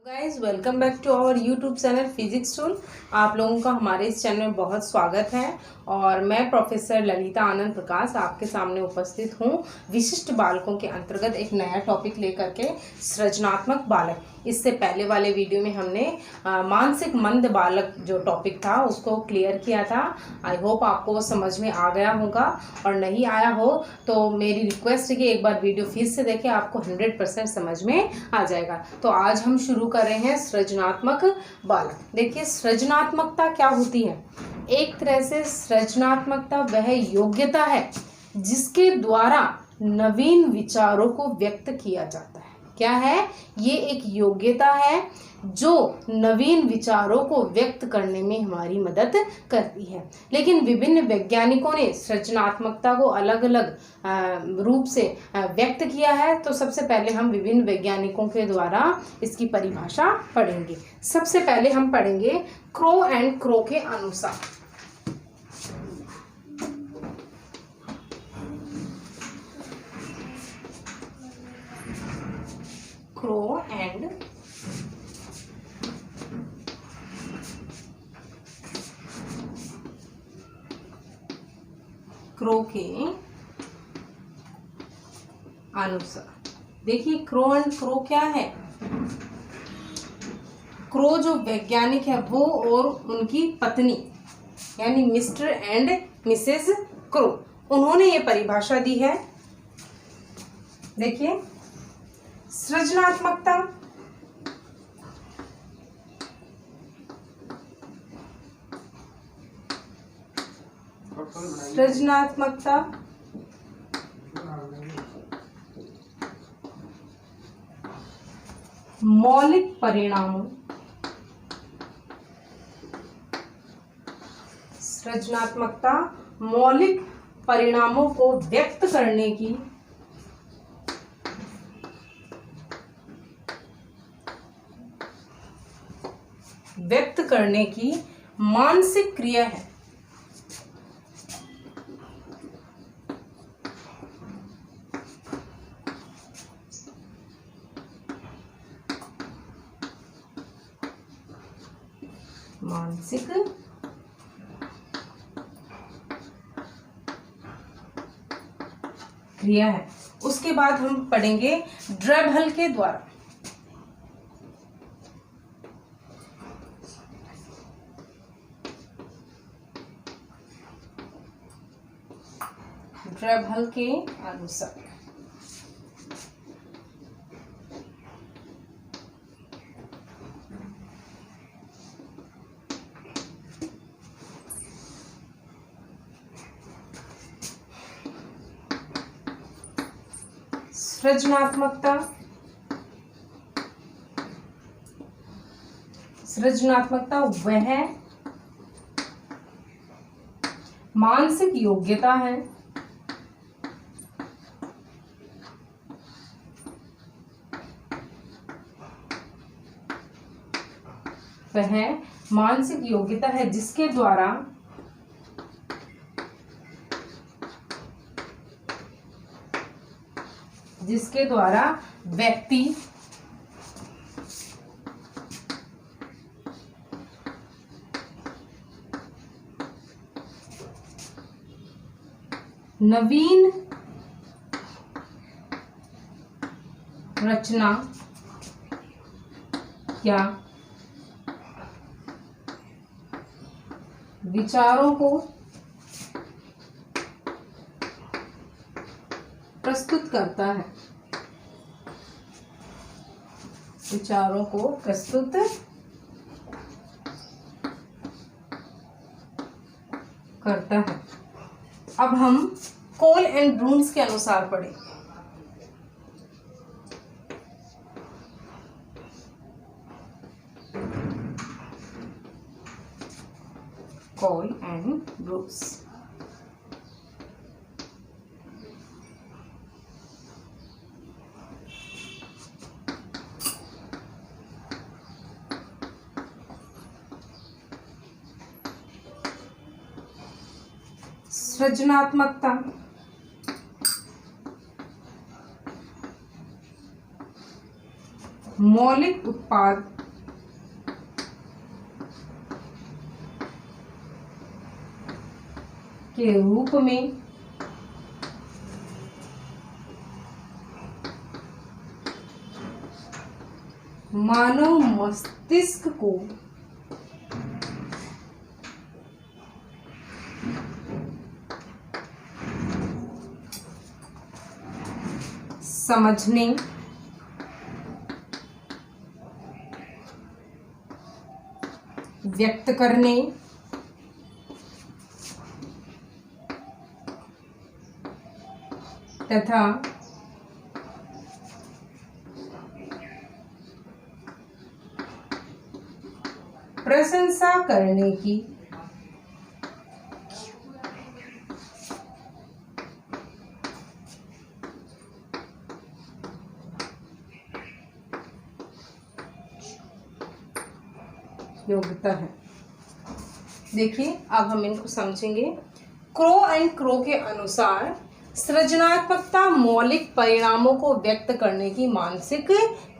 Guys welcome back to our YouTube channel physics tool. आप लोगों का हमारे इस चैनल में बहुत स्वागत है और मैं प्रोफेसर ललिता आनंद प्रकाश आपके सामने उपस्थित हूँ विशिष्ट बालकों के अंतर्गत एक नया टॉपिक लेकर के, सृजनात्मक बालक। इससे पहले वाले वीडियो में हमने मानसिक मंद बालक जो टॉपिक था उसको क्लियर किया था। आई होप आपको वो समझ में आ गया होगा, और नहीं आया हो तो मेरी रिक्वेस्ट है कि एक बार वीडियो फिर से देखें, आपको 100% समझ में आ जाएगा। तो आज हम शुरू कर रहे हैं सृजनात्मक बालक। देखिए सृजनात्मकता क्या होती है। एक तरह से सृजनात्मकता वह योग्यता है जिसके द्वारा नवीन विचारों को व्यक्त किया जाता है। क्या है ये? एक योग्यता है जो नवीन विचारों को व्यक्त करने में हमारी मदद करती है। लेकिन विभिन्न वैज्ञानिकों ने सृजनात्मकता को अलग अलग रूप से व्यक्त किया है। तो सबसे पहले हम विभिन्न वैज्ञानिकों के द्वारा इसकी परिभाषा पढ़ेंगे। सबसे पहले हम पढ़ेंगे क्रो एंड क्रो के अनुसार। क्रो एंड क्रो के अनुसार। देखिए क्रो एंड क्रो क्या है। क्रो जो वैज्ञानिक है वो और उनकी पत्नी यानी मिस्टर एंड मिसेस क्रो, उन्होंने ये परिभाषा दी है। देखिए सृजनात्मकता मौलिक परिणामों, सृजनात्मकता मौलिक परिणामों को व्यक्त करने की मानसिक क्रिया है। मानसिक क्रिया है। उसके बाद हम पढ़ेंगे ड्रेबहल के द्वारा। ड्रेबहल के अनुसार सृजनात्मकता वह मानसिक योग्यता है जिसके द्वारा व्यक्ति नवीन रचना या विचारों को प्रस्तुत करता है। विचारों को प्रस्तुत करता है। अब हम कोल एंड ब्रून्स के अनुसार पढ़ें। कोल एंड ब्रून्स सृजनात्मकता मौलिक उत्पाद के रूप में मानव मस्तिष्क को समझने, व्यक्त करने तथा प्रशंसा करने की योग्यता है। देखिए अब हम इनको समझेंगे। क्रो एंड क्रो के अनुसार सृजनात्मकता मौलिक परिणामों को व्यक्त करने की मानसिक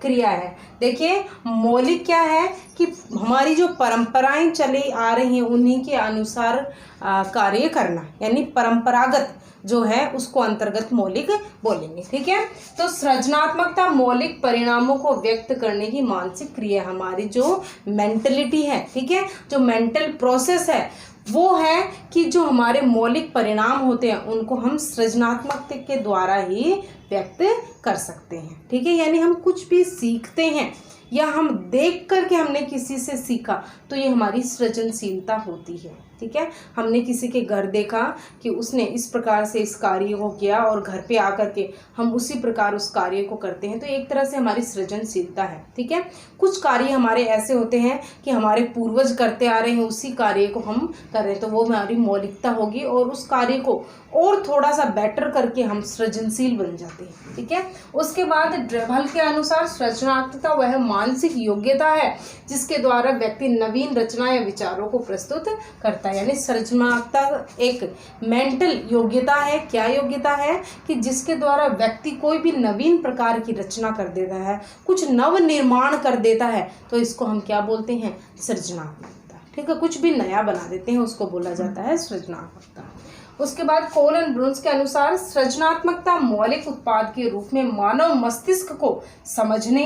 क्रिया है। देखिए मौलिक क्या है कि हमारी जो परंपराएं चली आ रही हैं उन्हीं के अनुसार कार्य करना, यानी परंपरागत जो है उसको अंतर्गत मौलिक बोलेंगे। ठीक है, तो सृजनात्मकता मौलिक परिणामों को व्यक्त करने की मानसिक क्रिया, हमारी जो मेंटलिटी है, ठीक है, जो मेंटल प्रोसेस है वो है कि जो हमारे मौलिक परिणाम होते हैं उनको हम सृजनात्मकता के द्वारा ही व्यक्त कर सकते हैं। ठीक है, यानी हम कुछ भी सीखते हैं या हम देख करके हमने किसी से सीखा तो ये हमारी सृजनशीलता होती है। ठीक है, हमने किसी के घर देखा कि उसने इस प्रकार से इस कार्य को किया और घर पे आकर के हम उसी प्रकार उस कार्य को करते हैं, तो एक तरह से हमारी सृजनशीलता है। ठीक है, कुछ कार्य हमारे ऐसे होते हैं कि हमारे पूर्वज करते आ रहे हैं, उसी कार्य को हम कर रहे हैं, तो वो हमारी मौलिकता होगी और उस कार्य को और थोड़ा सा बेटर करके हम सृजनशील बन जाते हैं। ठीक है, उसके बाद ड्रेबल के अनुसार सृजनात्मकता वह मानसिक योग्यता है जिसके द्वारा व्यक्ति नवीन रचना या विचारों को प्रस्तुत करता है। यानी सृजनात्मकता एक मेंटल योग्यता है। क्या योग्यता है कि जिसके द्वारा व्यक्ति कोई भी नवीन प्रकार की रचना कर देता है, कुछ नव निर्माण कर देता है, तो इसको हम क्या बोलते हैं? सृजनात्मकता। ठीक है, कुछ भी नया बना देते हैं उसको बोला जाता है सृजनात्मकता। उसके बाद कोल एंड ब्रुन्स के अनुसार सृजनात्मकता मौलिक उत्पाद के रूप में मानव मस्तिष्क को समझने,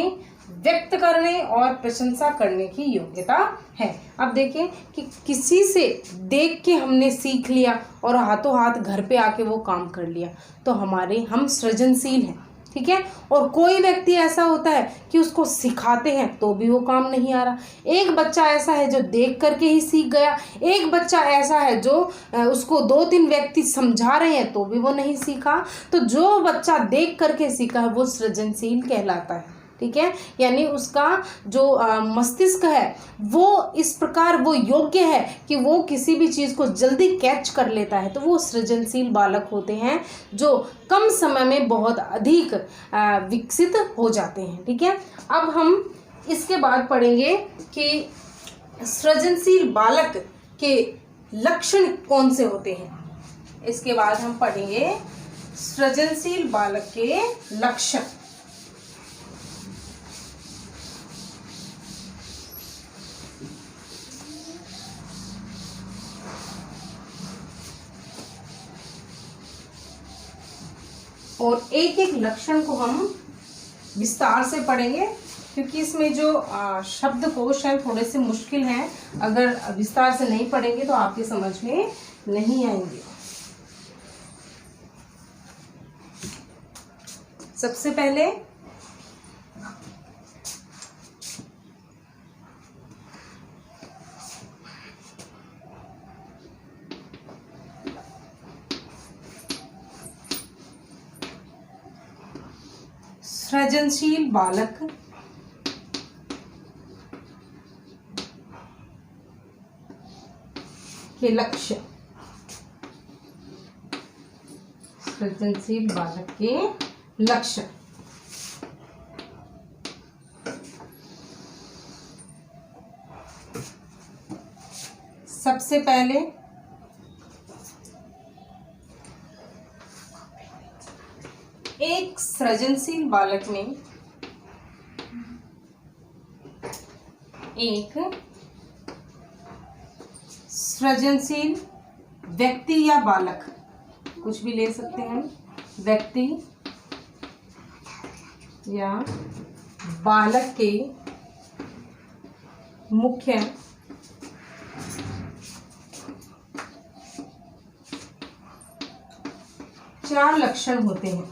व्यक्त करने और प्रशंसा करने की योग्यता है। अब देखिए कि किसी से देख के हमने सीख लिया और हाथों हाथ घर पे आके वो काम कर लिया, तो हम सृजनशील हैं। ठीक है, और कोई व्यक्ति ऐसा होता है कि उसको सिखाते हैं तो भी वो काम नहीं आ रहा। एक बच्चा ऐसा है जो देख करके ही सीख गया, एक बच्चा ऐसा है जो उसको 2-3 व्यक्ति समझा रहे हैं तो भी वो नहीं सीखा। तो जो बच्चा देख करके सीखा है वो सृजनशील कहलाता है। ठीक है, यानी उसका जो मस्तिष्क है वो इस प्रकार वो योग्य है कि वो किसी भी चीज़ को जल्दी कैच कर लेता है, तो वो सृजनशील बालक होते हैं जो कम समय में बहुत अधिक विकसित हो जाते हैं। ठीक है, अब हम इसके बाद पढ़ेंगे कि सृजनशील बालक के लक्षण कौन से होते हैं। इसके बाद हम पढ़ेंगे सृजनशील बालक के लक्षण। और एक एक लक्षण को हम विस्तार से पढ़ेंगे क्योंकि इसमें जो शब्दकोश हैं थोड़े से मुश्किल हैं, अगर विस्तार से नहीं पढ़ेंगे तो आपके समझ में नहीं आएंगे। सबसे पहले सृजनशील बालक के लक्ष्य। सृजनशील बालक के लक्ष्य। सबसे पहले एक सृजनशील बालक में एक सृजनशील व्यक्ति या बालक, कुछ भी ले सकते हैं, व्यक्ति या बालक के मुख्य चार लक्षण होते हैं।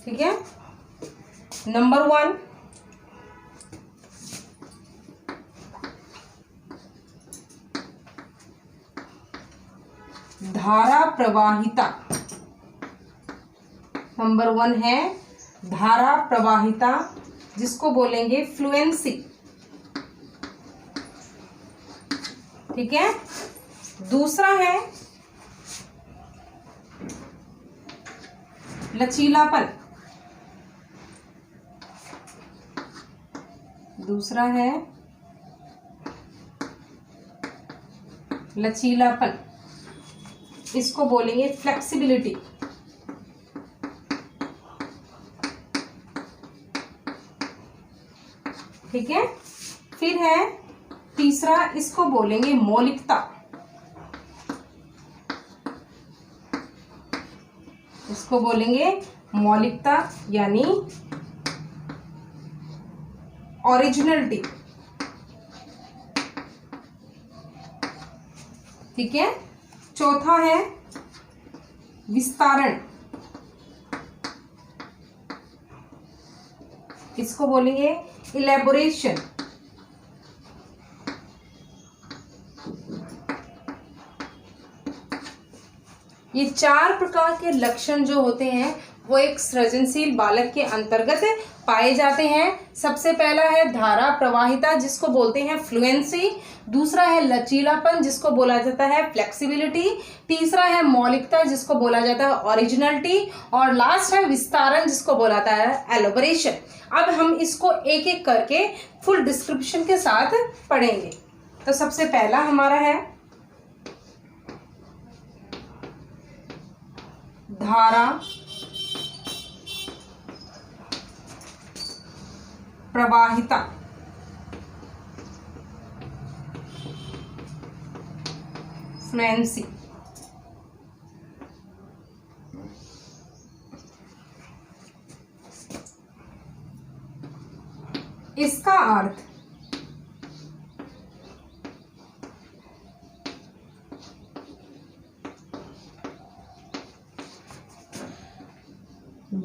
ठीक है। नंबर 1, धारा प्रवाहिता। नंबर 1 है धारा प्रवाहिता, जिसको बोलेंगे फ्लुएंसी। ठीक है। दूसरा है लचीलापन। दूसरा है लचीलापन, इसको बोलेंगे फ्लेक्सिबिलिटी। ठीक है। फिर है तीसरा, इसको बोलेंगे मौलिकता। इसको बोलेंगे मौलिकता यानी ओरिजिनलिटी। ठीक है। चौथा है विस्तारण, इसको बोलेंगे इलेबोरेशन। ये 4 प्रकार के लक्षण जो होते हैं वो एक सृजनशील बालक के अंतर्गत पाए जाते हैं। सबसे पहला है धारा प्रवाहिता, जिसको बोलते हैं फ्लुएंसी। दूसरा है लचीलापन, जिसको बोला जाता है फ्लेक्सिबिलिटी। तीसरा है मौलिकता, जिसको बोला जाता है ओरिजिनलिटी। और लास्ट है विस्तारण, जिसको बोला जाता है एलोबरेशन। अब हम इसको एक एक करके फुल डिस्क्रिप्शन के साथ पढ़ेंगे। तो सबसे पहला हमारा है धारा प्रवाहिता। फ्लुएंसी। इसका अर्थ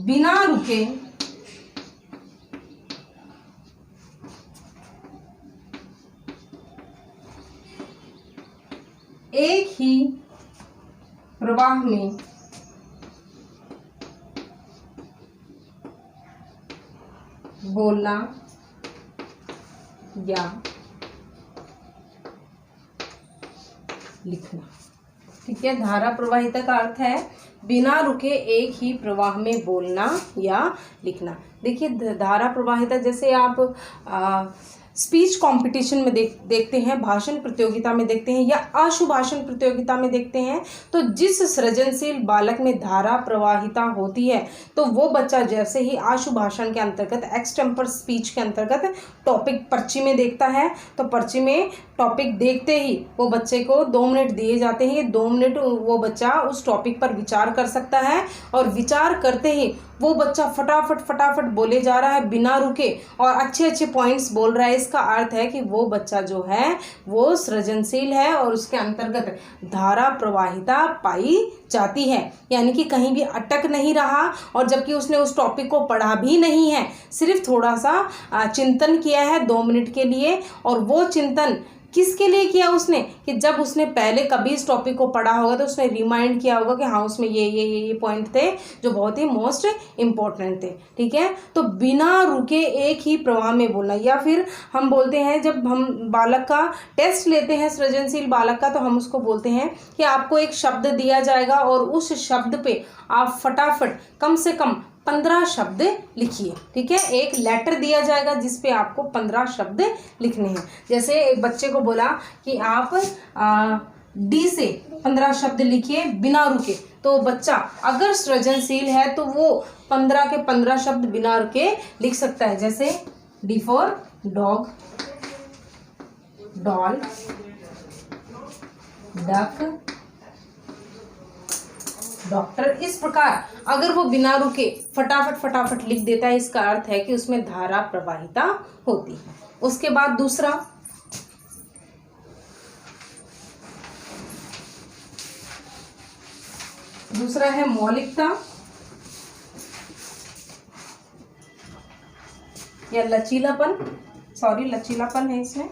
बिना रुके एक ही प्रवाह में बोलना या लिखना। ठीक है। धारा प्रवाहिता का अर्थ है बिना रुके एक ही प्रवाह में बोलना या लिखना। देखिए धारा प्रवाहिता जैसे आप स्पीच कंपटीशन में देखते हैं, भाषण प्रतियोगिता में देखते हैं या अशुभाषण प्रतियोगिता में देखते हैं, तो जिस सृजनशील बालक में धारा प्रवाहिता होती है तो वो बच्चा जैसे ही आशुभाषण के अंतर्गत एक्सटेम्पर स्पीच के अंतर्गत टॉपिक पर्ची में देखता है, तो पर्ची में टॉपिक देखते ही वो बच्चे को 2 मिनट दिए जाते हैं। 2 मिनट वो बच्चा उस टॉपिक पर विचार कर सकता है और विचार करते ही वो बच्चा फटाफट बोले जा रहा है बिना रुके और अच्छे पॉइंट्स बोल रहा है। इसका अर्थ है कि वो बच्चा जो है वो सृजनशील है और उसके अंतर्गत धारा प्रवाहिता पाई जाती है, यानी कि कहीं भी अटक नहीं रहा और जबकि उसने उस टॉपिक को पढ़ा भी नहीं है, सिर्फ थोड़ा सा चिंतन किया है 2 मिनट के लिए। और वो चिंतन किसके लिए किया उसने, कि जब उसने पहले कभी इस टॉपिक को पढ़ा होगा तो उसने रिमाइंड किया होगा कि हाँ उसमें ये पॉइंट थे जो बहुत ही मोस्ट इम्पोर्टेंट थे। ठीक है। तो बिना रुके एक ही प्रवाह में बोलना, या फिर हम बोलते हैं जब हम बालक का टेस्ट लेते हैं सृजनशील बालक का, तो हम उसको बोलते हैं कि आपको एक शब्द दिया जाएगा और उस शब्द पे आप फटाफट कम से कम 15 शब्द लिखिए। ठीक है। एक लेटर दिया जाएगा जिस पे आपको 15 शब्द लिखने हैं। जैसे एक बच्चे को बोला कि आप डी से 15 शब्द लिखिए बिना रुके, तो बच्चा अगर सृजनशील है तो वो 15 के 15 शब्द बिना रुके लिख सकता है। जैसे D for dog, doll, duck, doctor. इस प्रकार अगर वो बिना रुके फटाफट फटाफट लिख देता है, इसका अर्थ है कि उसमें धारा प्रवाहिता होती है। उसके बाद दूसरा है मौलिकता या लचीलापन। लचीलापन है इसमें।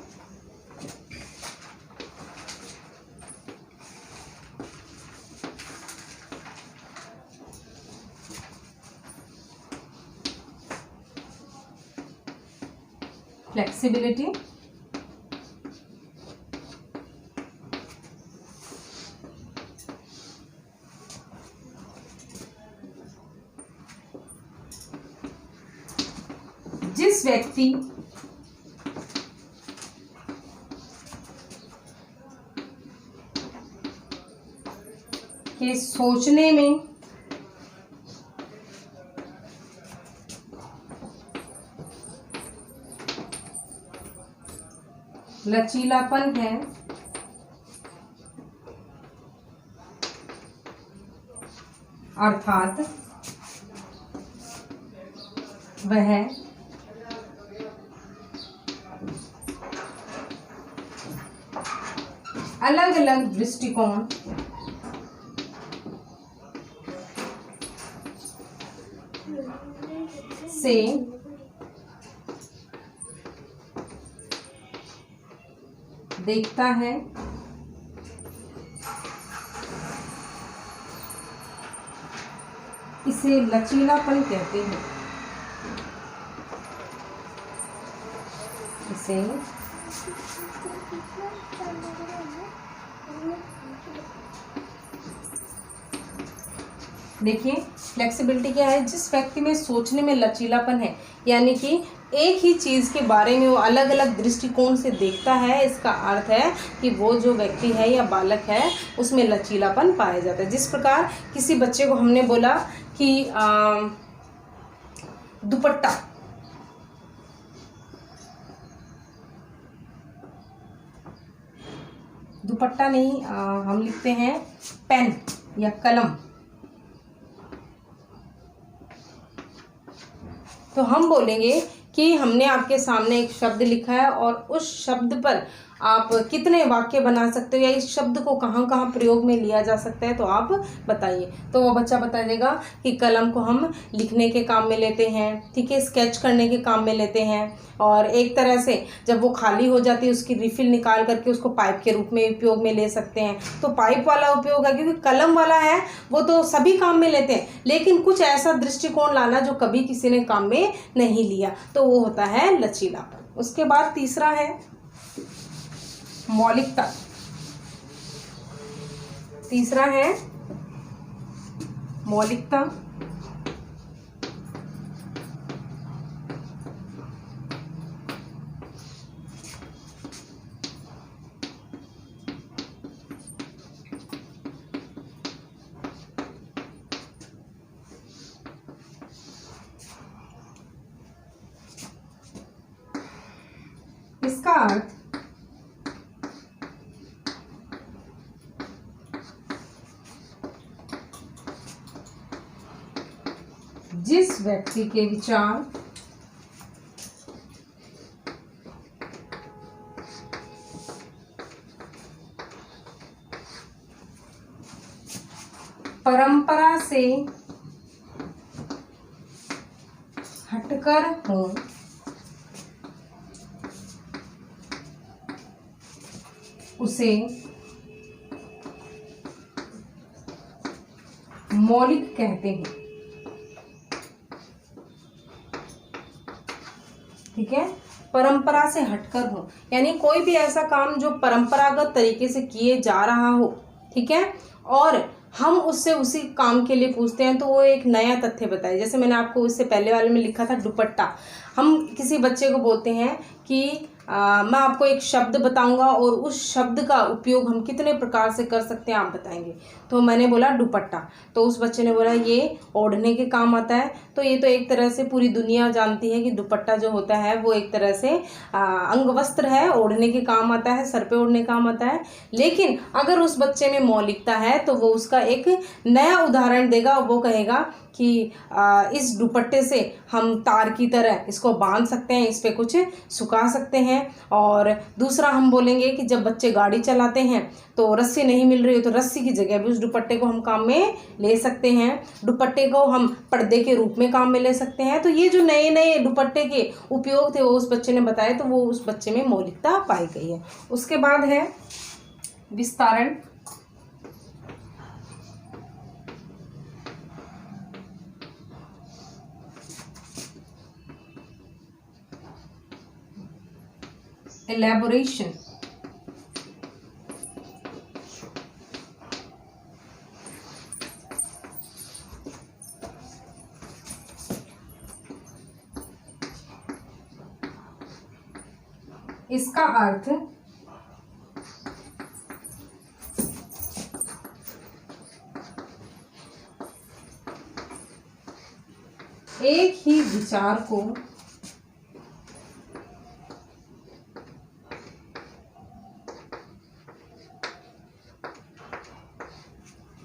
फ्लेक्सिबिलिटी, जिस व्यक्ति के सोचने में लचीलापन है, अर्थात वह अलग अलग दृष्टिकोण से देखता है, इसे लचीलापन कहते हैं। इसे देखिए, फ्लेक्सिबिलिटी क्या है? जिस व्यक्ति में सोचने में लचीलापन है, यानी कि एक ही चीज़ के बारे में वो अलग अलग दृष्टिकोण से देखता है। इसका अर्थ है कि वो जो व्यक्ति है या बालक है उसमें लचीलापन पाया जाता है। जिस प्रकार किसी बच्चे को हमने बोला कि दुपट्टा, दुपट्टा नहीं, हम लिखते हैं पेन या कलम। तो हम बोलेंगे कि हमने आपके सामने एक शब्द लिखा है और उस शब्द पर आप कितने वाक्य बना सकते हो या इस शब्द को कहाँ कहाँ प्रयोग में लिया जा सकता है, तो आप बताइए। तो वो बच्चा बता देगा कि कलम को हम लिखने के काम में लेते हैं, ठीक है, स्केच करने के काम में लेते हैं, और एक तरह से जब वो खाली हो जाती है उसकी रिफिल निकाल करके उसको पाइप के रूप में उपयोग में ले सकते हैं। तो पाइप वाला उपयोग है, क्योंकि कलम वाला है वो तो सभी काम में लेते हैं, लेकिन कुछ ऐसा दृष्टिकोण लाना जो कभी किसी ने काम में नहीं लिया, तो वो होता है लचीलापन। उसके बाद तीसरा है मौलिकता। तीसरा है मौलिकता। इसका अर्थ जिस व्यक्ति के विचार परंपरा से हटकर हो, उसे मौलिक कहते हैं। ठीक है, परंपरा से हटकर हो, यानी कोई भी ऐसा काम जो परंपरागत तरीके से किए जा रहा हो, ठीक है, और हम उससे उसी काम के लिए पूछते हैं, तो वो एक नया तथ्य बताए। जैसे मैंने आपको इससे पहले वाले में लिखा था दुपट्टा। हम किसी बच्चे को बोलते हैं कि मैं आपको एक शब्द बताऊंगा और उस शब्द का उपयोग हम कितने प्रकार से कर सकते हैं आप बताएंगे। तो मैंने बोला दुपट्टा, तो उस बच्चे ने बोला ये ओढ़ने के काम आता है। तो ये तो एक तरह से पूरी दुनिया जानती है कि दुपट्टा जो होता है वो एक तरह से अंग वस्त्र है, ओढ़ने के काम आता है, सर पे ओढ़ने काम आता है। लेकिन अगर उस बच्चे में मौलिकता है तो वो उसका एक नया उदाहरण देगा, वो कहेगा कि इस दुपट्टे से हम तार की तरह इसको बांध सकते हैं, इस पे कुछ सुखा सकते हैं। और दूसरा हम बोलेंगे कि जब बच्चे गाड़ी चलाते हैं तो रस्सी नहीं मिल रही है तो रस्सी की जगह भी उस दुपट्टे को हम काम में ले सकते हैं। दुपट्टे को हम पर्दे के रूप में काम में ले सकते हैं। तो ये जो नए नए दुपट्टे के उपयोग थे वो उस बच्चे ने बताए, तो वो उस बच्चे में मौलिकता पाई गई है। उसके बाद है विस्तारण। elaboration, इसका अर्थ एक ही विचार को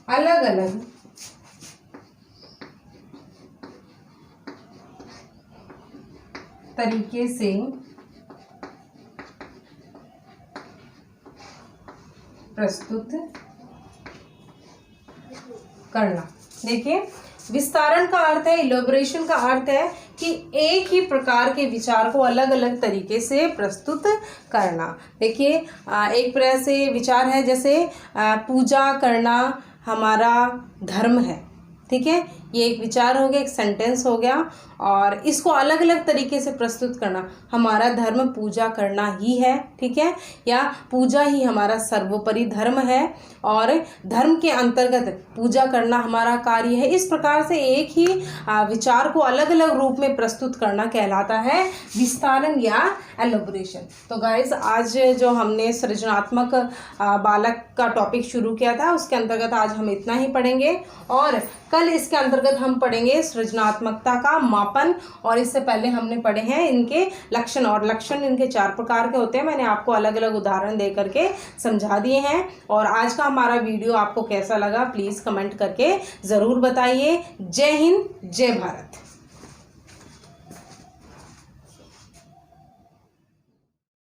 अलग अलग तरीके से प्रस्तुत करना। देखिए, विस्तारण का अर्थ है, इलेबोरेशन का अर्थ है कि एक ही प्रकार के विचार को अलग अलग तरीके से प्रस्तुत करना। देखिए, एक तरह से विचार है जैसे पूजा करना हमारा धर्म है, ठीक है, ये एक विचार हो गया, एक सेंटेंस हो गया। और इसको अलग अलग तरीके से प्रस्तुत करना, हमारा धर्म पूजा करना ही है, ठीक है, या पूजा ही हमारा सर्वोपरि धर्म है और धर्म के अंतर्गत पूजा करना हमारा कार्य है। इस प्रकार से एक ही विचार को अलग अलग रूप में प्रस्तुत करना कहलाता है विस्तारण या एलोबरेशन। तो गाइस, आज जो हमने सृजनात्मक बालक का टॉपिक शुरू किया था उसके अंतर्गत आज हम इतना ही पढ़ेंगे और कल इसके अंतर्गत हम पढ़ेंगे सृजनात्मकता का मापन। और इससे पहले हमने पढ़े हैं इनके लक्षण, और लक्षण इनके 4 प्रकार के होते हैं। मैंने आपको अलग अलग उदाहरण दे करके समझा दिए हैं। और आज का हमारा वीडियो आपको कैसा लगा प्लीज़ कमेंट करके ज़रूर बताइए। जय हिंद, जय भारत।